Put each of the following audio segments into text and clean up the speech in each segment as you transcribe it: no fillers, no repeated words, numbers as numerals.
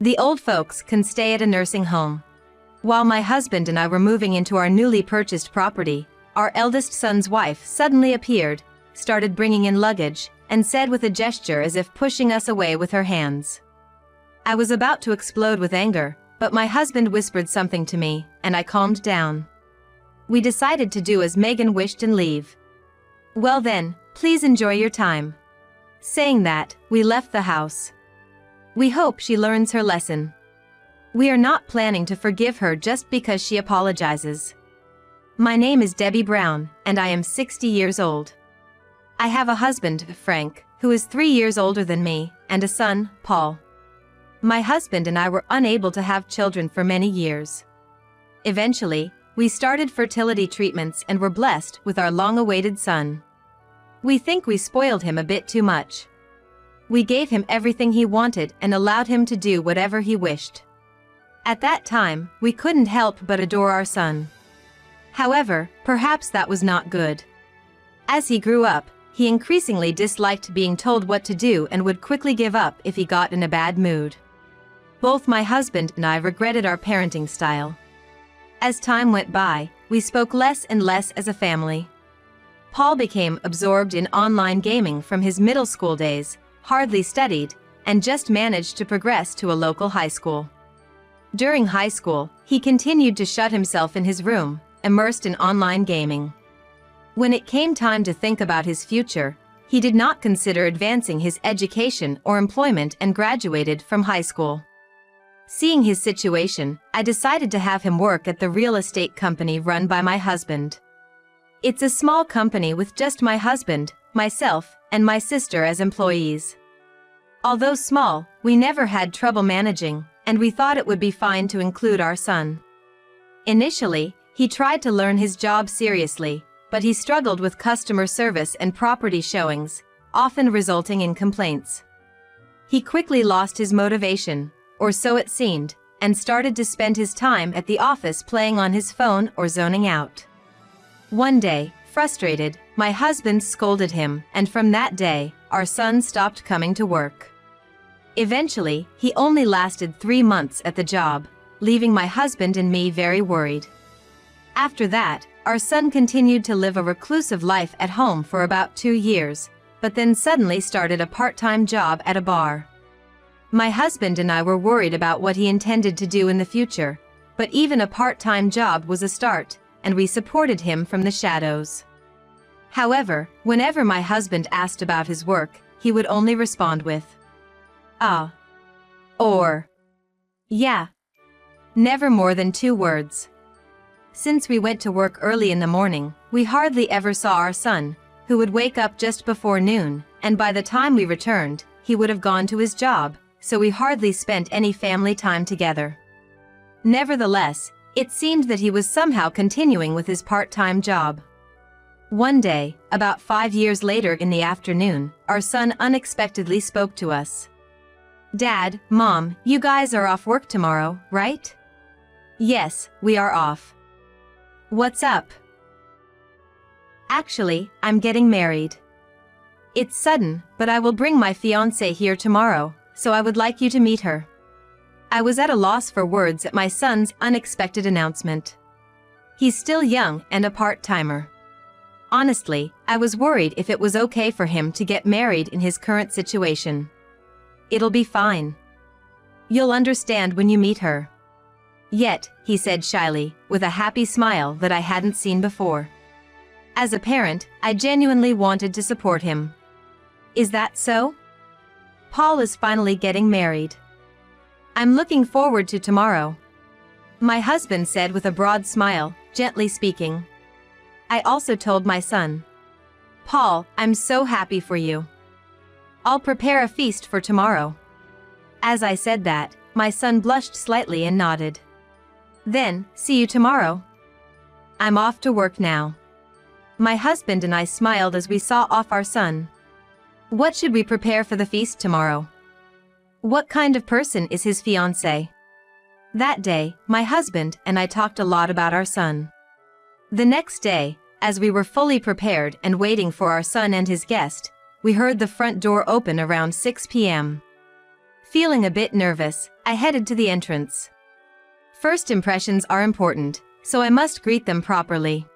The old folks can stay at a nursing home. While my husband and I were moving into our newly purchased property, our eldest son's wife suddenly appeared, started bringing in luggage, and said with a gesture as if pushing us away with her hands. I was about to explode with anger, but my husband whispered something to me, and I calmed down. We decided to do as Megan wished and leave. Well then, please enjoy your time. Saying that, we left the house. We hope she learns her lesson. We are not planning to forgive her just because she apologizes. My name is Debbie Brown, and I am 60 years old. I have a husband, Frank, who is 3 years older than me, and a son, Paul. My husband and I were unable to have children for many years. Eventually, we started fertility treatments and were blessed with our long-awaited son. We think we spoiled him a bit too much. We gave him everything he wanted and allowed him to do whatever he wished. At that time, we couldn't help but adore our son. However, perhaps that was not good. As he grew up, he increasingly disliked being told what to do and would quickly give up if he got in a bad mood. Both my husband and I regretted our parenting style. As time went by, we spoke less and less as a family. Paul became absorbed in online gaming from his middle school days, hardly studied, and just managed to progress to a local high school. During high school, he continued to shut himself in his room, immersed in online gaming. When it came time to think about his future, he did not consider advancing his education or employment and graduated from high school. Seeing his situation, I decided to have him work at the real estate company run by my husband. It's a small company with just my husband, myself, and my sister as employees. Although small, we never had trouble managing, and we thought it would be fine to include our son. Initially, he tried to learn his job seriously, but he struggled with customer service and property showings, often resulting in complaints. He quickly lost his motivation, or so it seemed, and started to spend his time at the office playing on his phone or zoning out. One day, frustrated, my husband scolded him, and from that day, our son stopped coming to work. Eventually, he only lasted 3 months at the job, leaving my husband and me very worried. After that, our son continued to live a reclusive life at home for about 2 years, but then suddenly started a part-time job at a bar. My husband and I were worried about what he intended to do in the future, but even a part-time job was a start, and we supported him from the shadows. However, whenever my husband asked about his work, he would only respond with, "Ah," or "Yeah." Never more than 2 words. Since we went to work early in the morning, we hardly ever saw our son, who would wake up just before noon, and by the time we returned, he would have gone to his job, so we hardly spent any family time together. Nevertheless, it seemed that he was somehow continuing with his part-time job. One day, about 5 years later in the afternoon, our son unexpectedly spoke to us. "Dad, Mom, you guys are off work tomorrow, right?" "Yes, we are off." "What's up?" "Actually, I'm getting married. It's sudden, but I will bring my fiancée here tomorrow, so I would like you to meet her." I was at a loss for words at my son's unexpected announcement. He's still young and a part-timer. Honestly, I was worried if it was okay for him to get married in his current situation. "It'll be fine. You'll understand when you meet her." "Yet," he said shyly, with a happy smile that I hadn't seen before. As a parent, I genuinely wanted to support him. "Is that so? Paul is finally getting married. I'm looking forward to tomorrow," my husband said with a broad smile, gently speaking. I also told my son, "Paul, I'm so happy for you. I'll prepare a feast for tomorrow." As I said that, my son blushed slightly and nodded. "Then, see you tomorrow. I'm off to work now." My husband and I smiled as we saw off our son. "What should we prepare for the feast tomorrow? What kind of person is his fiancée?" That day, my husband and I talked a lot about our son. The next day, as we were fully prepared and waiting for our son and his guest, we heard the front door open around 6 p.m. Feeling a bit nervous, I headed to the entrance. First impressions are important, so I must greet them properly.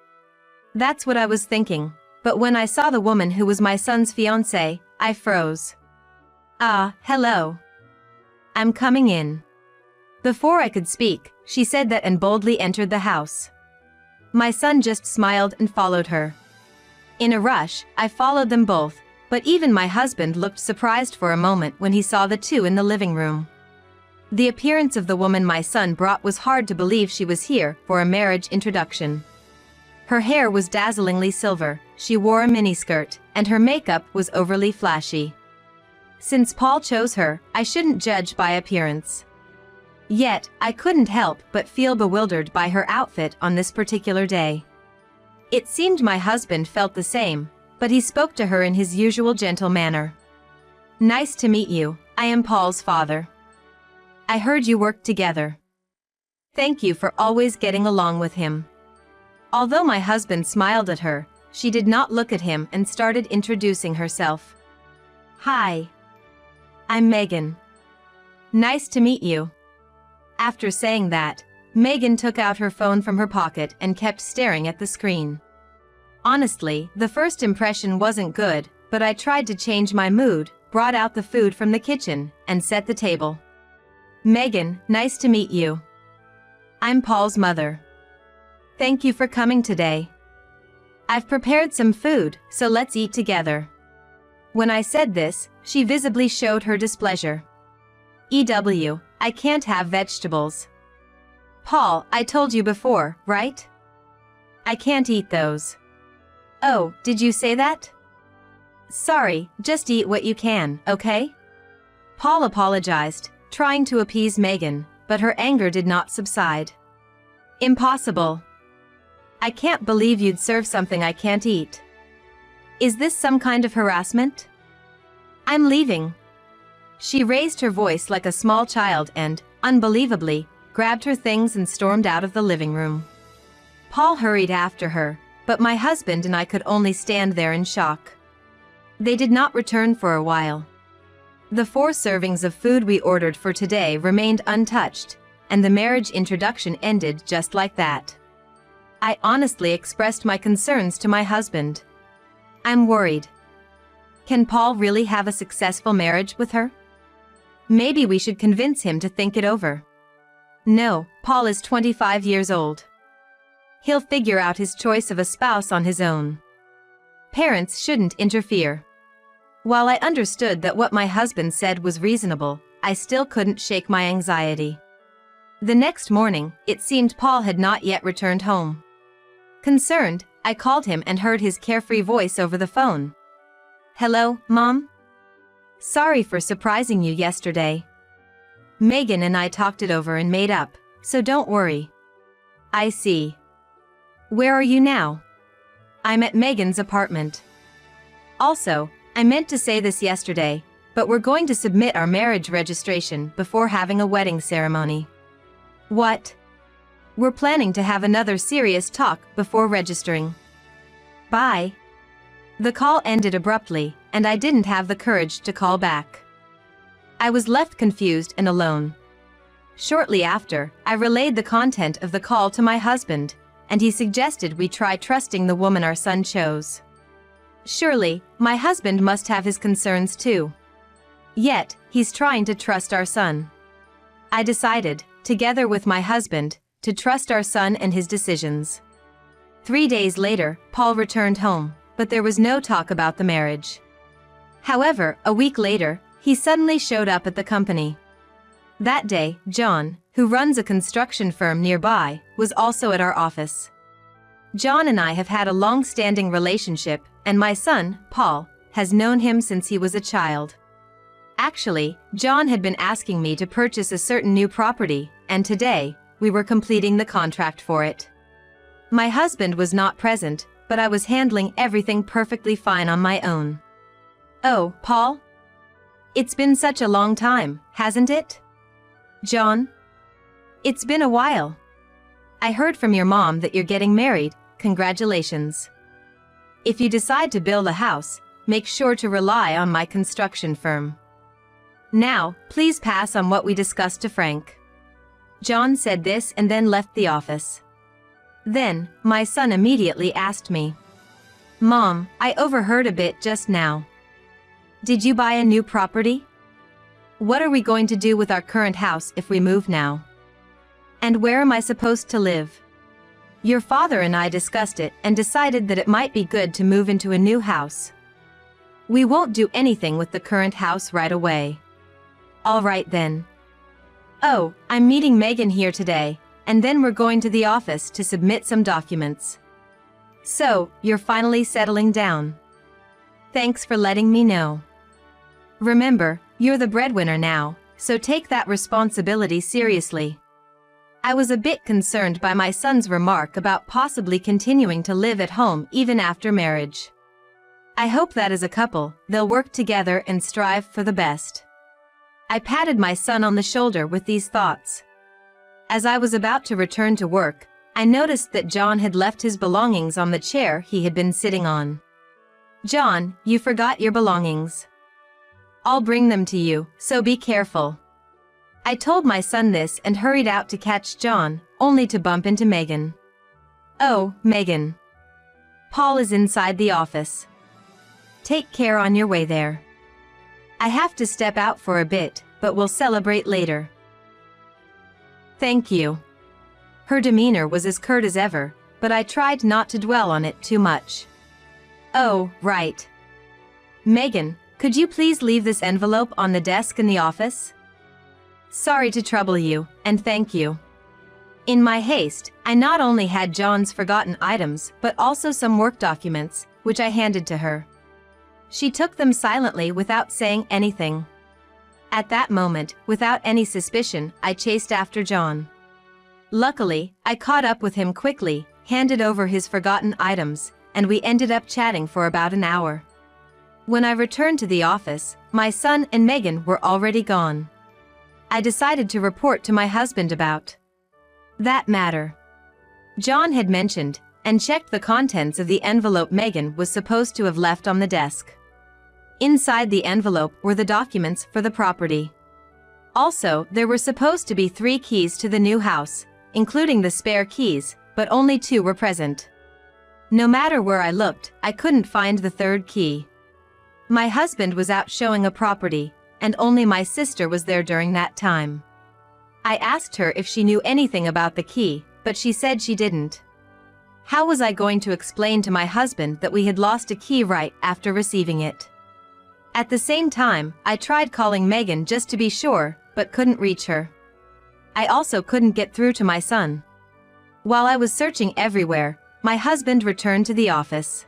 That's what I was thinking, but when I saw the woman who was my son's fiancée, I froze. "Ah, hello. I'm coming in." Before I could speak, she said that and boldly entered the house. My son just smiled and followed her. In a rush, I followed them both, but even my husband looked surprised for a moment when he saw the two in the living room. The appearance of the woman my son brought was hard to believe she was here for a marriage introduction. Her hair was dazzlingly silver, she wore a miniskirt, and her makeup was overly flashy. Since Paul chose her, I shouldn't judge by appearance. Yet, I couldn't help but feel bewildered by her outfit on this particular day. It seemed my husband felt the same, but he spoke to her in his usual gentle manner. "Nice to meet you, I am Paul's father. I heard you worked together. Thank you for always getting along with him." Although my husband smiled at her, she did not look at him and started introducing herself. "Hi. I'm Megan. Nice to meet you." After saying that, Megan took out her phone from her pocket and kept staring at the screen. Honestly, the first impression wasn't good, but I tried to change my mood, brought out the food from the kitchen, and set the table. "Megan, nice to meet you. I'm Paul's mother. Thank you for coming today. I've prepared some food, so let's eat together." When I said this, she visibly showed her displeasure. I can't have vegetables." "Paul, I told you before, right? I can't eat those." "Oh, did you say that? Sorry, just eat what you can, okay?" Paul apologized, trying to appease Megan, but her anger did not subside. "Impossible. I can't believe you'd serve something I can't eat. Is this some kind of harassment? I'm leaving." She raised her voice like a small child and, unbelievably, grabbed her things and stormed out of the living room. Paul hurried after her, but my husband and I could only stand there in shock. They did not return for a while. The 4 servings of food we ordered for today remained untouched, and the marriage introduction ended just like that. I honestly expressed my concerns to my husband. "I'm worried. Can Paul really have a successful marriage with her? Maybe we should convince him to think it over." "No, Paul is 25 years old. He'll figure out his choice of a spouse on his own. Parents shouldn't interfere." While I understood that what my husband said was reasonable, I still couldn't shake my anxiety. The next morning, it seemed Paul had not yet returned home. Concerned, I called him and heard his carefree voice over the phone. "Hello, Mom? Sorry for surprising you yesterday. Megan and I talked it over and made up, so don't worry." "I see. Where are you now?" "I'm at Megan's apartment. Also, I meant to say this yesterday, but we're going to submit our marriage registration before having a wedding ceremony." "What?" "We're planning to have another serious talk before registering." "Bye." The call ended abruptly, and I didn't have the courage to call back. I was left confused and alone. Shortly after, I relayed the content of the call to my husband, and he suggested we try trusting the woman our son chose. Surely, my husband must have his concerns too. Yet, he's trying to trust our son. I decided, together with my husband, to trust our son and his decisions. 3 days later, Paul returned home, but there was no talk about the marriage. However, a week later, he suddenly showed up at the company. That day, John, who runs a construction firm nearby, was also at our office. John and I have had a long-standing relationship, and my son, Paul, has known him since he was a child. Actually, John had been asking me to purchase a certain new property, and today, we were completing the contract for it. My husband was not present, but I was handling everything perfectly fine on my own. "Oh, Paul? It's been such a long time, hasn't it?" "John? It's been a while. I heard from your mom that you're getting married, congratulations. If you decide to build a house, make sure to rely on my construction firm. Now, please pass on what we discussed to Frank. John said this and then left the office. Then, my son immediately asked me, "Mom, I overheard a bit just now. Did you buy a new property? What are we going to do with our current house if we move now? And where am I supposed to live? Your father and I discussed it and decided that it might be good to move into a new house. We won't do anything with the current house right away." "All right then. Oh, I'm meeting Megan here today, and then we're going to the office to submit some documents. So, you're finally settling down. Thanks for letting me know. Remember, you're the breadwinner now, so take that responsibility seriously." I was a bit concerned by my son's remark about possibly continuing to live at home even after marriage. I hope that as a couple, they'll work together and strive for the best. I patted my son on the shoulder with these thoughts. As I was about to return to work, I noticed that John had left his belongings on the chair he had been sitting on. "John, you forgot your belongings. I'll bring them to you, so be careful." I told my son this and hurried out to catch John, only to bump into Megan. "Oh, Megan. Paul is inside the office. Take care on your way there. I have to step out for a bit, but we'll celebrate later." "Thank you." Her demeanor was as curt as ever, but I tried not to dwell on it too much. "Oh, right. Megan, could you please leave this envelope on the desk in the office? Sorry to trouble you, and thank you." In my haste, I not only had John's forgotten items but also some work documents, which I handed to her. She took them silently without saying anything. At that moment, without any suspicion, I chased after John. Luckily, I caught up with him quickly, handed over his forgotten items, and we ended up chatting for about an hour. When I returned to the office, my son and Megan were already gone. I decided to report to my husband about that matter. John had mentioned and checked the contents of the envelope Megan was supposed to have left on the desk. Inside the envelope were the documents for the property. Also, there were supposed to be 3 keys to the new house, including the spare keys, but only 2 were present. No matter where I looked, I couldn't find the 3rd key. My husband was out showing a property, and only my sister was there during that time. I asked her if she knew anything about the key, but she said she didn't. How was I going to explain to my husband that we had lost a key right after receiving it? At the same time, I tried calling Megan just to be sure, but couldn't reach her. I also couldn't get through to my son. While I was searching everywhere, my husband returned to the office.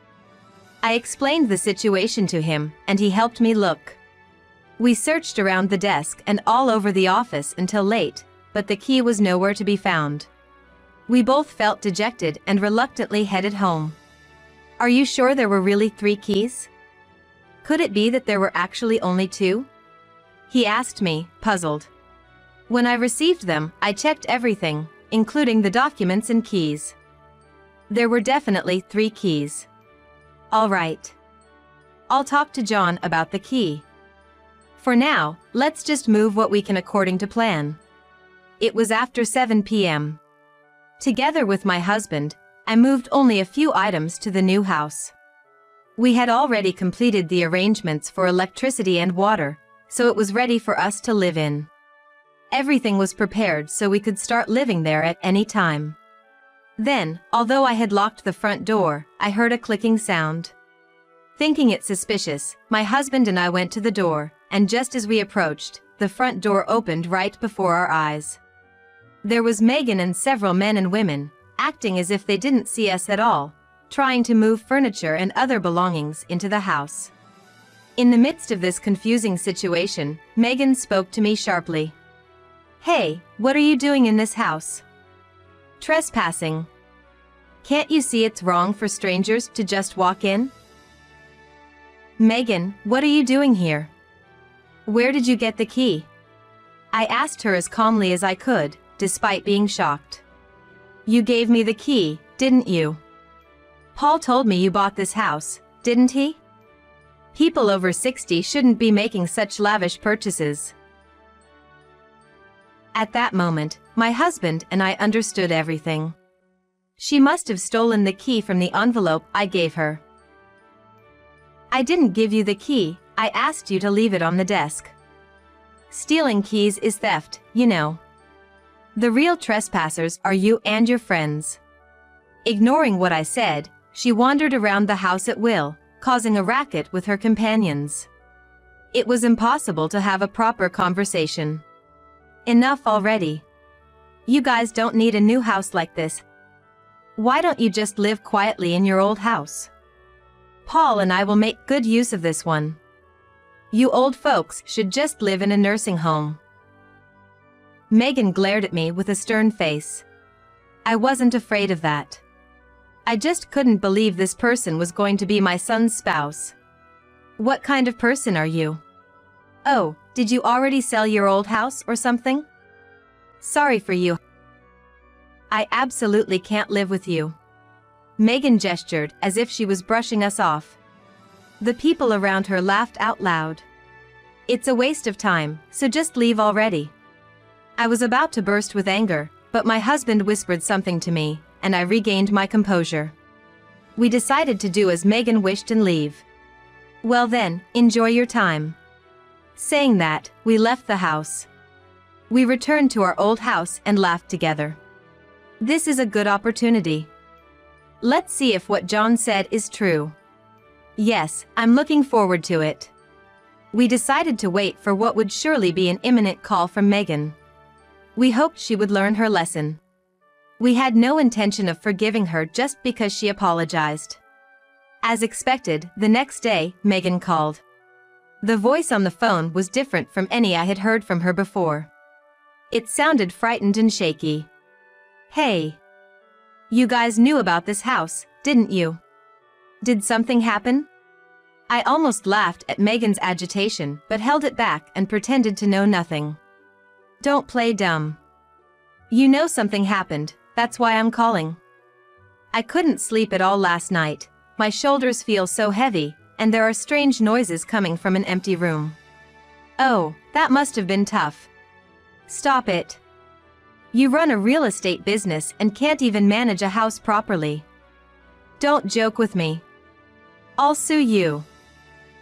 I explained the situation to him, and he helped me look. We searched around the desk and all over the office until late, but the key was nowhere to be found. We both felt dejected and reluctantly headed home. "Are you sure there were really 3 keys? Could it be that there were actually only 2? He asked me, puzzled. When I received them, I checked everything, including the documents and keys. There were definitely 3 keys. All right. I'll talk to John about the key. For now, let's just move what we can according to plan." It was after 7 p.m. Together with my husband, I moved only a few items to the new house. We had already completed the arrangements for electricity and water, so it was ready for us to live in. Everything was prepared so we could start living there at any time. Then, although I had locked the front door, I heard a clicking sound. Thinking it suspicious, my husband and I went to the door, and just as we approached, the front door opened right before our eyes. There was Megan and several men and women, acting as if they didn't see us at all, trying to move furniture and other belongings into the house. In the midst of this confusing situation, Megan spoke to me sharply. "Hey, what are you doing in this house? Trespassing. Can't you see it's wrong for strangers to just walk in? Megan, what are you doing here? Where did you get the key?" I asked her as calmly as I could, despite being shocked. "You gave me the key, didn't you? Paul told me you bought this house, didn't he?" People over 60 shouldn't be making such lavish purchases. At that moment, my husband and I understood everything. She must have stolen the key from the envelope I gave her. I didn't give you the key, I asked you to leave it on the desk. Stealing keys is theft, you know. The real trespassers are you and your friends. Ignoring what I said, she wandered around the house at will, causing a racket with her companions. It was impossible to have a proper conversation. Enough already. You guys don't need a new house like this. Why don't you just live quietly in your old house? Paul and I will make good use of this one. You old folks should just live in a nursing home. Megan glared at me with a stern face. I wasn't afraid of that. I just couldn't believe this person was going to be my son's spouse. What kind of person are you? Oh, did you already sell your old house or something? Sorry for you. I absolutely can't live with you. Megan gestured as if she was brushing us off. The people around her laughed out loud. It's a waste of time, so just leave already. I was about to burst with anger, but my husband whispered something to me, and I regained my composure. We decided to do as Megan wished and leave. Well then, enjoy your time. Saying that, we left the house. We returned to our old house and laughed together. This is a good opportunity. Let's see if what John said is true. Yes, I'm looking forward to it. We decided to wait for what would surely be an imminent call from Megan. We hoped she would learn her lesson. We had no intention of forgiving her just because she apologized. As expected, the next day, Megan called. The voice on the phone was different from any I had heard from her before. It sounded frightened and shaky. Hey. You guys knew about this house, didn't you? Did something happen? I almost laughed at Megan's agitation but held it back and pretended to know nothing. Don't play dumb. You know something happened, that's why I'm calling. I couldn't sleep at all last night, my shoulders feel so heavy, and there are strange noises coming from an empty room. Oh, that must have been tough. Stop it. You run a real estate business and can't even manage a house properly. Don't joke with me. I'll sue you.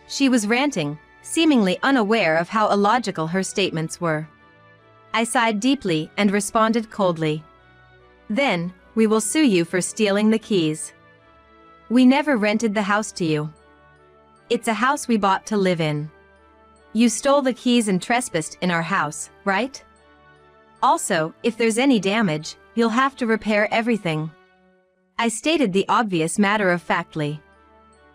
She was ranting, seemingly unaware of how illogical her statements were. I sighed deeply and responded coldly. Then, we will sue you for stealing the keys. We never rented the house to you. It's a house we bought to live in. You stole the keys and trespassed in our house, right? Also, if there's any damage, you'll have to repair everything. I stated the obvious matter-of-factly.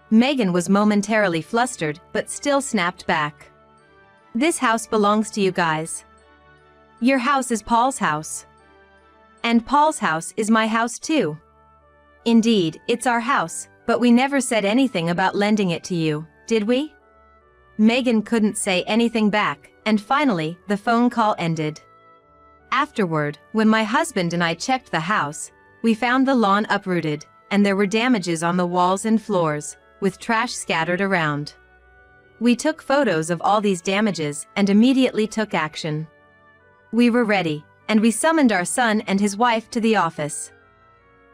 Megan was momentarily flustered but still snapped back. This house belongs to you guys. Your house is Paul's house. And Paul's house is my house too. Indeed, it's our house, but we never said anything about lending it to you, did we? Megan couldn't say anything back, and finally, the phone call ended. Afterward, when my husband and I checked the house, we found the lawn uprooted, and there were damages on the walls and floors, with trash scattered around. We took photos of all these damages and immediately took action. We were ready, and we summoned our son and his wife to the office.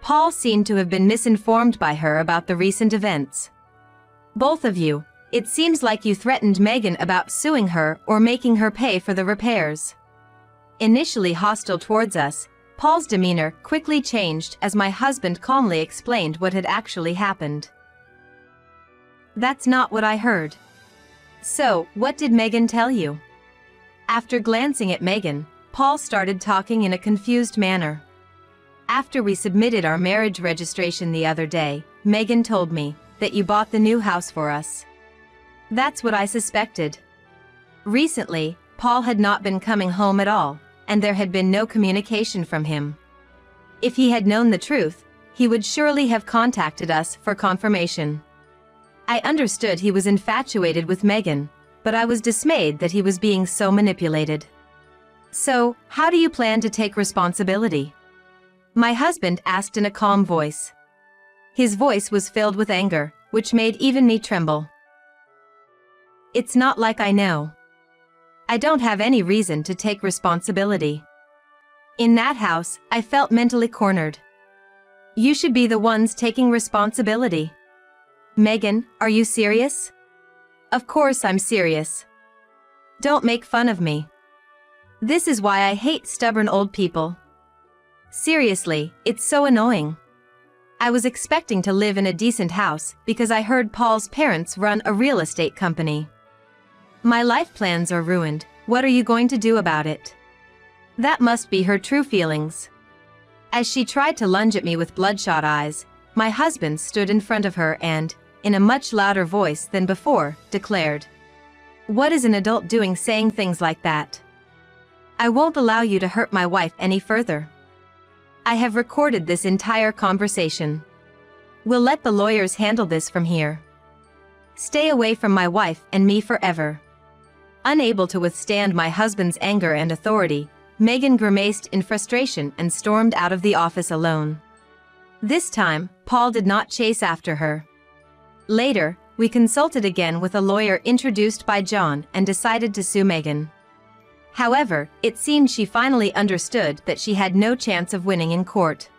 Paul seemed to have been misinformed by her about the recent events. Both of you, it seems like you threatened Megan about suing her or making her pay for the repairs. Initially hostile towards us, Paul's demeanor quickly changed as my husband calmly explained what had actually happened. That's not what I heard. So, what did Megan tell you? After glancing at Megan, Paul started talking in a confused manner. After we submitted our marriage registration the other day, Megan told me that you bought the new house for us. That's what I suspected. Recently, Paul had not been coming home at all, and there had been no communication from him. If he had known the truth, he would surely have contacted us for confirmation. I understood he was infatuated with Megan, but I was dismayed that he was being so manipulated. So, how do you plan to take responsibility? My husband asked in a calm voice. His voice was filled with anger, which made even me tremble. It's not like I know. I don't have any reason to take responsibility. In that house, I felt mentally cornered. You should be the ones taking responsibility. Megan, are you serious? Of course I'm serious. Don't make fun of me. This is why I hate stubborn old people. Seriously, it's so annoying. I was expecting to live in a decent house because I heard Paul's parents run a real estate company. My life plans are ruined. What are you going to do about it? That must be her true feelings. As she tried to lunge at me with bloodshot eyes, my husband stood in front of her and, in a much louder voice than before, declared, "What is an adult doing saying things like that? I won't allow you to hurt my wife any further." I have recorded this entire conversation. We'll let the lawyers handle this from here. Stay away from my wife and me forever. Unable to withstand my husband's anger and authority, Megan grimaced in frustration and stormed out of the office alone. This time, Paul did not chase after her. Later, we consulted again with a lawyer introduced by John and decided to sue Megan. However, it seemed she finally understood that she had no chance of winning in court.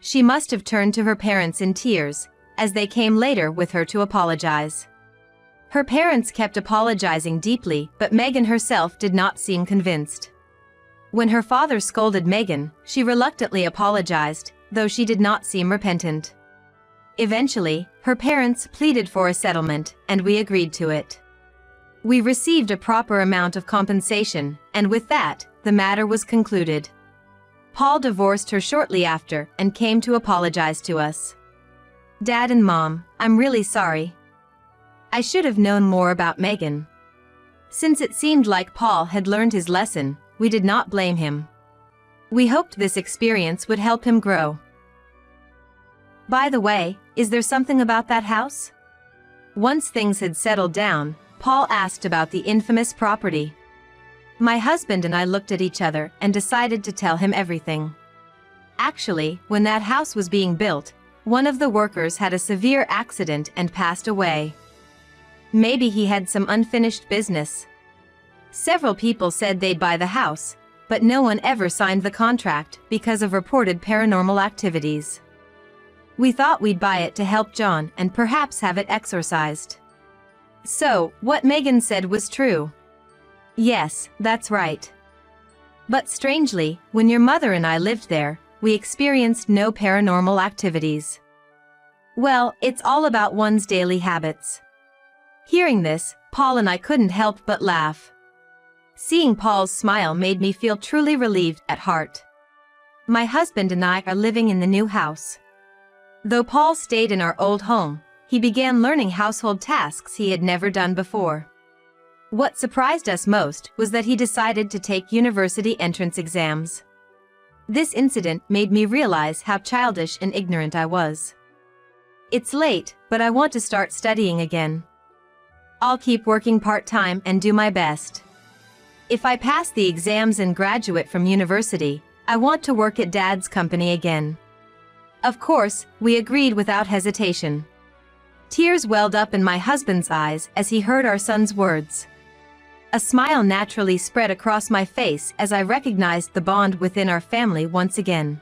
She must have turned to her parents in tears, as they came later with her to apologize. Her parents kept apologizing deeply, but Megan herself did not seem convinced. When her father scolded Megan, she reluctantly apologized, though she did not seem repentant. Eventually, her parents pleaded for a settlement, and we agreed to it. We received a proper amount of compensation, and with that, the matter was concluded. Paul divorced her shortly after and came to apologize to us. Dad and Mom, I'm really sorry. I should have known more about Megan. Since it seemed like Paul had learned his lesson, we did not blame him. We hoped this experience would help him grow. By the way, is there something about that house? Once things had settled down, Paul asked about the infamous property. My husband and I looked at each other and decided to tell him everything. Actually, when that house was being built, one of the workers had a severe accident and passed away. Maybe he had some unfinished business. Several people said they'd buy the house, but no one ever signed the contract because of reported paranormal activities. We thought we'd buy it to help John and perhaps have it exorcised. So, what Megan said was true. Yes, that's right. But strangely, when your mother and I lived there, we experienced no paranormal activities. Well, it's all about one's daily habits. Hearing this, Paul and I couldn't help but laugh. Seeing Paul's smile made me feel truly relieved at heart. My husband and I are living in the new house. Though Paul stayed in our old home, he began learning household tasks he had never done before. What surprised us most was that he decided to take university entrance exams. This incident made me realize how childish and ignorant I was. It's late, but I want to start studying again. I'll keep working part-time and do my best. If I pass the exams and graduate from university, I want to work at Dad's company again. Of course, we agreed without hesitation. Tears welled up in my husband's eyes as he heard our son's words. A smile naturally spread across my face as I recognized the bond within our family once again.